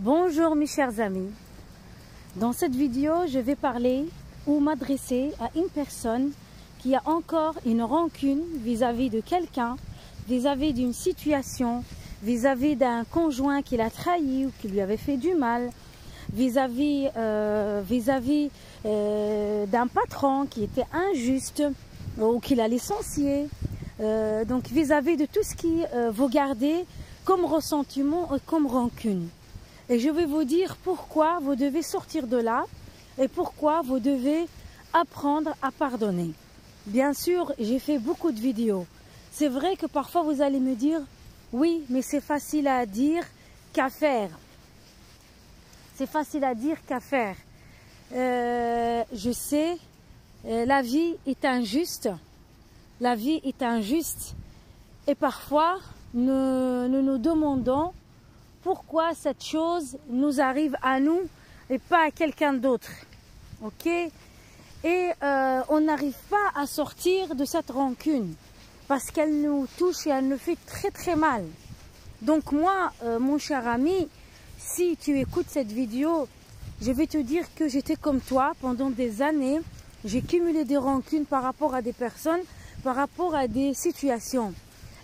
Bonjour mes chers amis, dans cette vidéo je vais parler ou m'adresser à une personne qui a encore une rancune vis-à-vis de quelqu'un, vis-à-vis d'une situation, vis-à-vis d'un conjoint qui l'a trahi ou qui lui avait fait du mal, vis-à-vis d'un patron qui était injuste ou qui l'a licencié, donc vis-à-vis de tout ce qui vous gardez comme ressentiment et comme rancune. Et je vais vous dire pourquoi vous devez sortir de là et pourquoi vous devez apprendre à pardonner. Bien sûr, j'ai fait beaucoup de vidéos. C'est vrai que parfois vous allez me dire « Oui, mais c'est facile à dire qu'à faire. » C'est facile à dire qu'à faire. Je sais, la vie est injuste. La vie est injuste. Et parfois, nous demandons pourquoi cette chose nous arrive à nous et pas à quelqu'un d'autre. Ok? Et on n'arrive pas à sortir de cette rancune parce qu'elle nous touche et elle nous fait très très mal. Donc moi, mon cher ami, si tu écoutes cette vidéo, je vais te dire que j'étais comme toi pendant des années. J'ai cumulé des rancunes par rapport à des personnes, par rapport à des situations.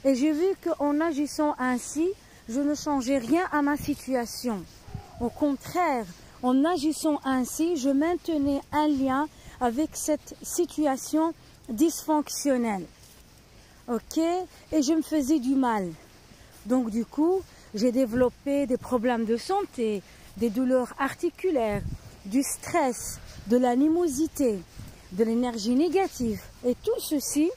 Et j'ai vu qu'en agissant ainsi, je ne changeais rien à ma situation. Au contraire, en agissant ainsi, je maintenais un lien avec cette situation dysfonctionnelle. Ok? Et je me faisais du mal. Donc du coup, j'ai développé des problèmes de santé, des douleurs articulaires, du stress, de l'animosité, de l'énergie négative. Et tout ceci,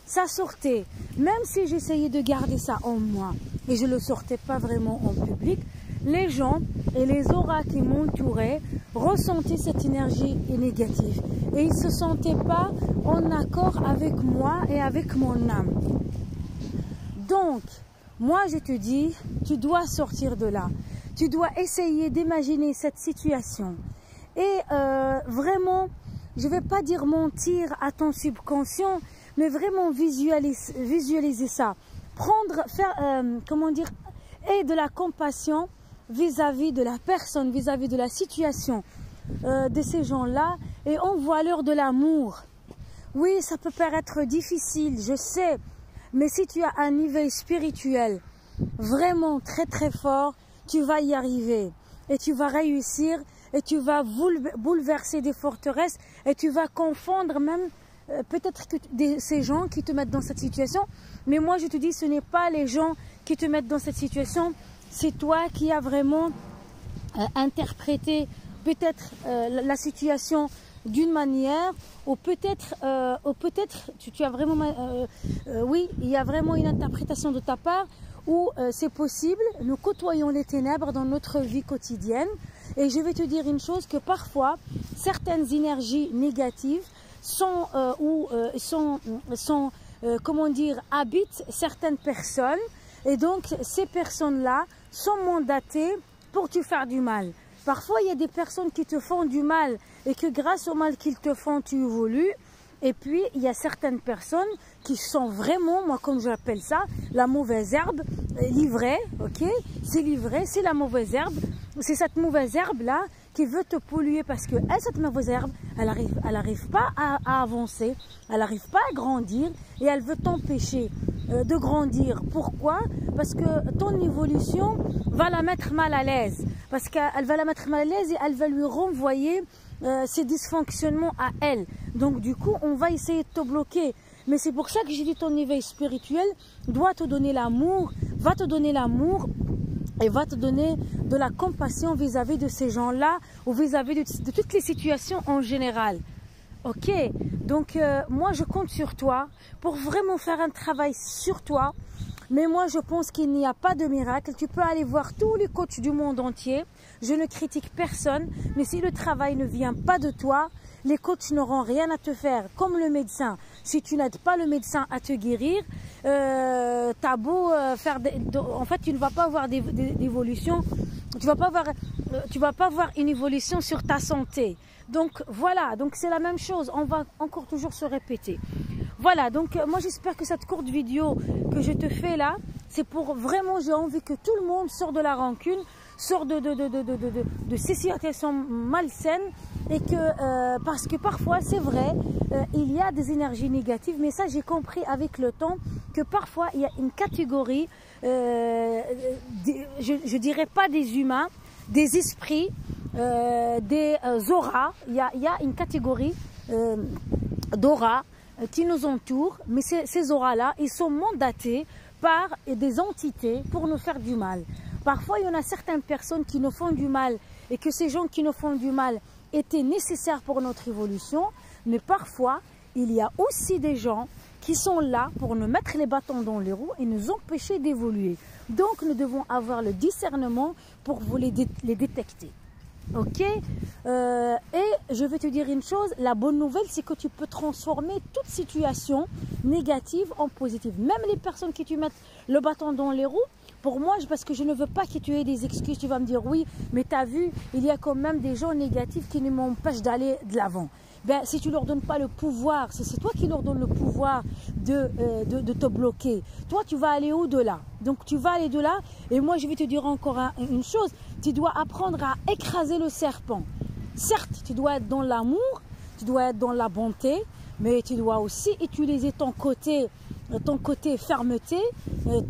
ça sortait. Même si j'essayais de garder ça en moi et je ne le sortais pas vraiment en public, les gens et les auras qui m'entouraient ressentaient cette énergie négative. Et ils ne se sentaient pas en accord avec moi et avec mon âme. Donc, moi je te dis, tu dois sortir de là. Tu dois essayer d'imaginer cette situation. Et vraiment, je ne vais pas dire mentir à ton subconscient, mais vraiment visualiser ça. Comment dire, et de la compassion vis-à-vis de la personne, vis-à-vis de la situation de ces gens-là, et envoie-leur de l'amour. Oui, ça peut paraître difficile, je sais, mais si tu as un niveau spirituel vraiment très très fort, tu vas y arriver et tu vas réussir et tu vas bouleverser des forteresses et tu vas confondre même peut-être que ces gens qui te mettent dans cette situation, mais moi je te dis, ce n'est pas les gens qui te mettent dans cette situation, c'est toi qui as vraiment interprété peut-être la situation d'une manière, ou peut-être tu as vraiment, oui, il y a vraiment une interprétation de ta part, où c'est possible, nous côtoyons les ténèbres dans notre vie quotidienne, et je vais te dire une chose, que parfois, certaines énergies négatives comment dire, habitent certaines personnes, et donc ces personnes-là sont mandatées pour te faire du mal. Parfois, il y a des personnes qui te font du mal et que grâce au mal qu'ils te font, tu évolues. Et puis, il y a certaines personnes qui sont vraiment, moi comme j'appelle ça, la mauvaise herbe, livrée, ok? C'est livré, c'est la mauvaise herbe. C'est cette mauvaise herbe-là qui veut te polluer parce que cette mauvaise herbe, elle arrive pas à avancer, elle n'arrive pas à grandir et elle veut t'empêcher de grandir. Pourquoi? Parce que ton évolution va la mettre mal à l'aise. Parce qu'elle va la mettre mal à l'aise et elle va lui renvoyer ses dysfonctionnements à elle. Donc du coup, on va essayer de te bloquer. Mais c'est pour ça que j'ai dit ton éveil spirituel doit te donner l'amour, va te donner l'amour et va te donner de la compassion vis-à-vis de ces gens-là ou vis-à-vis de toutes les situations en général. Ok? Donc moi je compte sur toi pour vraiment faire un travail sur toi. Mais moi, je pense qu'il n'y a pas de miracle. Tu peux aller voir tous les coachs du monde entier. Je ne critique personne. Mais si le travail ne vient pas de toi, les coachs n'auront rien à te faire. Comme le médecin. Si tu n'aides pas le médecin à te guérir, t'as beau faire... En fait, tu ne vas pas avoir d'évolution. Tu vas pas avoir une évolution sur ta santé. Donc, voilà. Donc, c'est la même chose. On va encore toujours se répéter. Voilà, donc moi j'espère que cette courte vidéo que je te fais là, c'est pour vraiment, j'ai envie que tout le monde sorte de la rancune, sort de ces situations malsaines, et que parce que parfois c'est vrai, il y a des énergies négatives, mais ça j'ai compris avec le temps que parfois il y a une catégorie, je dirais pas des humains, des esprits, des auras. Il y a une catégorie d'auras qui nous entourent, mais ces auras-là, ils sont mandatés par des entités pour nous faire du mal. Parfois, il y en a certaines personnes qui nous font du mal, et que ces gens qui nous font du mal étaient nécessaires pour notre évolution, mais parfois, il y a aussi des gens qui sont là pour nous mettre les bâtons dans les roues et nous empêcher d'évoluer. Donc, nous devons avoir le discernement pour vous les détecter. Ok, et je vais te dire une chose, la bonne nouvelle, c'est que tu peux transformer toute situation négative en positive. Même les personnes qui te mettent le bâton dans les roues, pour moi, parce que je ne veux pas que tu aies des excuses, tu vas me dire oui, mais tu as vu, il y a quand même des gens négatifs qui ne m'empêchent d'aller de l'avant. Ben, si tu ne leur donnes pas le pouvoir, c'est toi qui leur donnes le pouvoir de te bloquer. Toi, tu vas aller au-delà. Donc, tu vas aller de là. Et moi, je vais te dire encore une chose. Tu dois apprendre à écraser le serpent. Certes, tu dois être dans l'amour, tu dois être dans la bonté, mais tu dois aussi utiliser ton côté fermeté,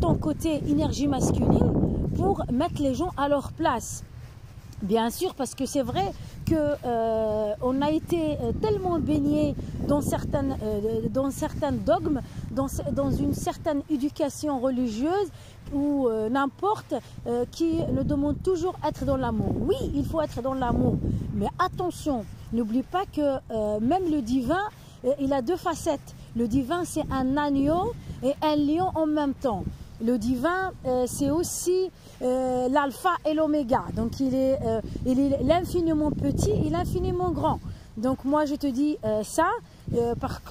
ton côté énergie masculine pour mettre les gens à leur place. Bien sûr, parce que c'est vrai qu'on a été tellement baigné dans certains dogmes, dans une certaine éducation religieuse ou n'importe, qui nous demande toujours être dans l'amour. Oui, il faut être dans l'amour, mais attention, n'oublie pas que même le divin, il a deux facettes. Le divin, c'est un agneau et un lion en même temps. Le divin, c'est aussi l'alpha et l'oméga. Donc, il est l'infiniment petit et l'infiniment grand. Donc, moi, je te dis ça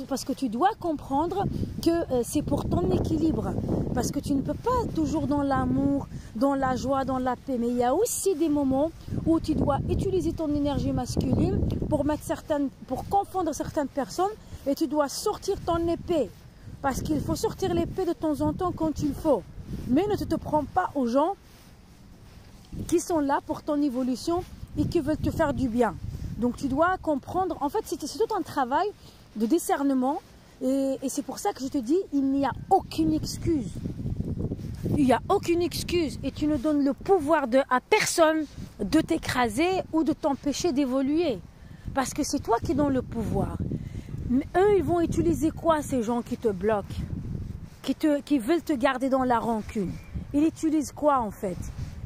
parce que tu dois comprendre que c'est pour ton équilibre. Parce que tu ne peux pas toujours dans l'amour, dans la joie, dans la paix. Mais il y a aussi des moments où tu dois utiliser ton énergie masculine pour confondre certaines personnes, et tu dois sortir ton épée. Parce qu'il faut sortir l'épée de temps en temps quand il faut. Mais ne te prends pas aux gens qui sont là pour ton évolution et qui veulent te faire du bien. Donc tu dois comprendre, en fait c'est tout un travail de discernement, et c'est pour ça que je te dis, il n'y a aucune excuse. Il n'y a aucune excuse, et tu ne donnes le pouvoir à personne de t'écraser ou de t'empêcher d'évoluer. Parce que c'est toi qui donnes le pouvoir. Mais eux, ils vont utiliser quoi, ces gens qui te bloquent, qui veulent te garder dans la rancune? Ils utilisent quoi en fait?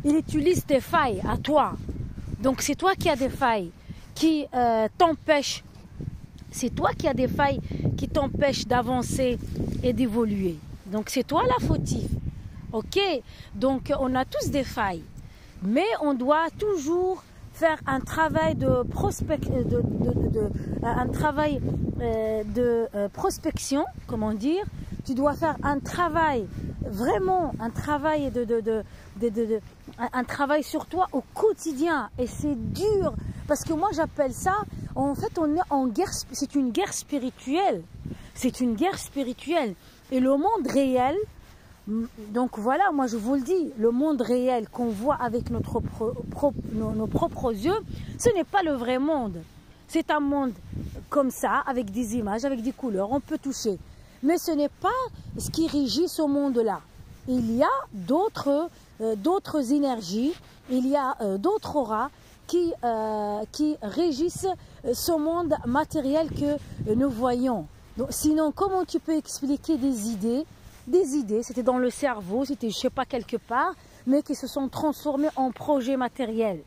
Ils utilisent tes failles à toi. Donc c'est toi qui as des failles qui t'empêchent. C'est toi qui as des failles qui t'empêchent d'avancer et d'évoluer. Donc c'est toi la fautive. Ok? Donc on a tous des failles. Mais on doit toujours faire un travail de prospection, comment dire. Tu dois faire un travail, vraiment un travail un travail sur toi au quotidien, et c'est dur parce que moi j'appelle ça, en fait on est en guerre, c'est une guerre spirituelle, et le monde réel. Donc voilà, moi je vous le dis, le monde réel qu'on voit avec nos propres yeux, ce n'est pas le vrai monde. C'est un monde comme ça, avec des images, avec des couleurs, on peut toucher. Mais ce n'est pas ce qui régit ce monde-là. Il y a d'autres énergies, il y a d'autres auras qui régissent ce monde matériel que nous voyons. Donc, sinon, comment tu peux expliquer des idées, c'était dans le cerveau, c'était je ne sais pas quelque part, mais qui se sont transformées en projets matériels.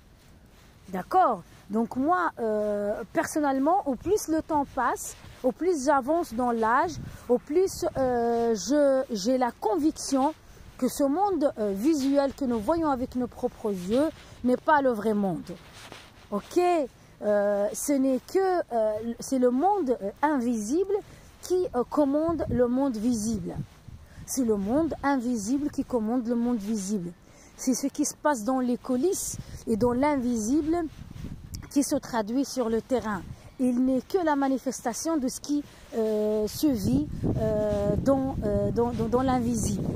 D'accord? Donc moi, personnellement, au plus le temps passe, au plus j'avance dans l'âge, au plus j'ai la conviction que ce monde visuel que nous voyons avec nos propres yeux n'est pas le vrai monde. Ok? C'est le monde invisible qui commande le monde visible. C'est le monde invisible qui commande le monde visible. C'est ce qui se passe dans les coulisses et dans l'invisible qui se traduit sur le terrain. Il n'est que la manifestation de ce qui se vit dans l'invisible.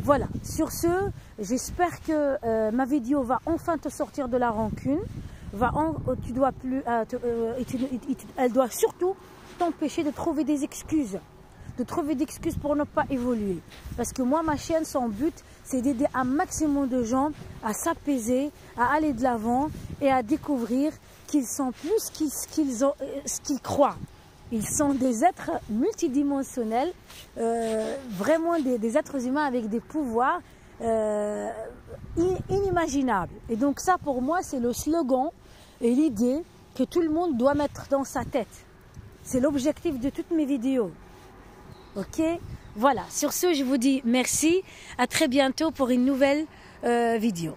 Voilà, sur ce, j'espère que ma vidéo va enfin te sortir de la rancune. Elle doit surtout t'empêcher de trouver des excuses. Pour ne pas évoluer. Parce que moi, ma chaîne, son but, c'est d'aider un maximum de gens à s'apaiser, à aller de l'avant et à découvrir qu'ils sont plus ce qu'ils croient. Ils sont des êtres multidimensionnels, vraiment des êtres humains avec des pouvoirs inimaginables. Et donc ça, pour moi, c'est le slogan et l'idée que tout le monde doit mettre dans sa tête. C'est l'objectif de toutes mes vidéos. Ok, voilà. Sur ce, je vous dis merci. À très bientôt pour une nouvelle vidéo.